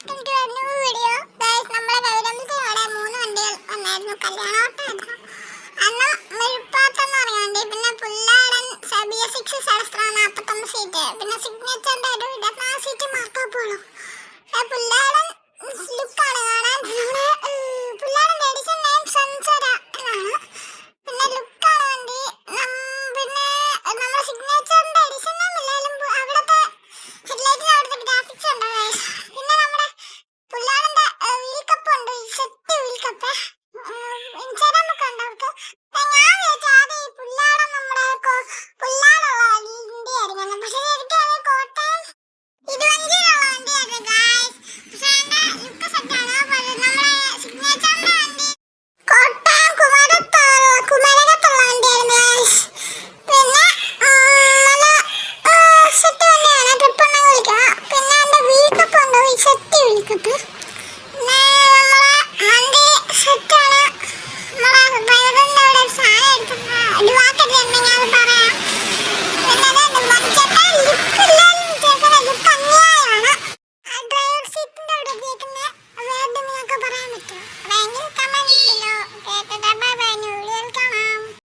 Welcome to a new video. Guys, നമ്മളെ ഗൗരംസിനോടെ 3 വണ്ടികൾ വന്നായിരുന്നു കല്യാണോട്ടായിരുന്നു. അന്ന് മെഴുപ്പാത്തെന്ന് പറയുന്നുണ്ട്, പിന്നെ പുല്ലാടൻ BS6 സെലസ്ട്ര 49 സീറ്റ്, പിന്നെ സിഗ്നേച്ചറിന്റെ ഒരു 24 സീറ്റ് മാർക്കോപ്പോളോ. പുല്ലാടൻ ലുക്കാണ് കാണാൻ. പുല്ലാടന്റെ എഡിഷൻ നെയിം സൻസര എന്നാണ്. പിന്നെ ലുക്കാണ് വണ്ടി. പിന്നെ നമ്മുടെ സിഗ്നേച്ചറിന്റെ എഡിഷൻ നെയിം ഇല്ലാലും അവിടുത്തെ ഹെഡ്ലൈറ്റിന് അവിടുത്തെ ഗ്രാഫിക്സ് ഉണ്ട്. പിന്നെ നമ്മുടെ പുല്ലാടന്റെ വീൽ കപ്പ് ഉണ്ട്, സെറ്റ് വീൽ കപ്പ്. ഇൻസ്റ്റാഗ്രാം ഒക്കെ ഉണ്ട് അവർക്ക്. ഞാൻ വിചാരിച്ചു ആദ്യം ഈ പുല്ലാടൻ നമ്മുടെ പുല്ലാടുള്ള വണ്ടി ആയിരിക്കണം, പക്ഷെ ശരിക്കും കോട്ടയം ഇരുവഞ്ചിയിലുള്ള വണ്ടിയായിരുന്നു ഗായ്സ്. പക്ഷെ അതിന്റെ ലുക്ക് സെറ്റാണ്. നമ്മുടെ സിഗ്നേച്ചറിന്റെ വണ്ടി കോട്ടയം കുമരകത്തുള്ള വണ്ടിയായിരുന്നു ഗായ്സ്. പിന്നെ നല്ല സെറ്റ് വണ്ടിയാണ്, ട്രിപ്പ് ഉണ്ടെങ്കിൽ വിളിക്കാം. പിന്നെ എന്റെ വീൽ കപ്പ് ഉണ്ട്, സെറ്റ് വീൽ കപ്പ്.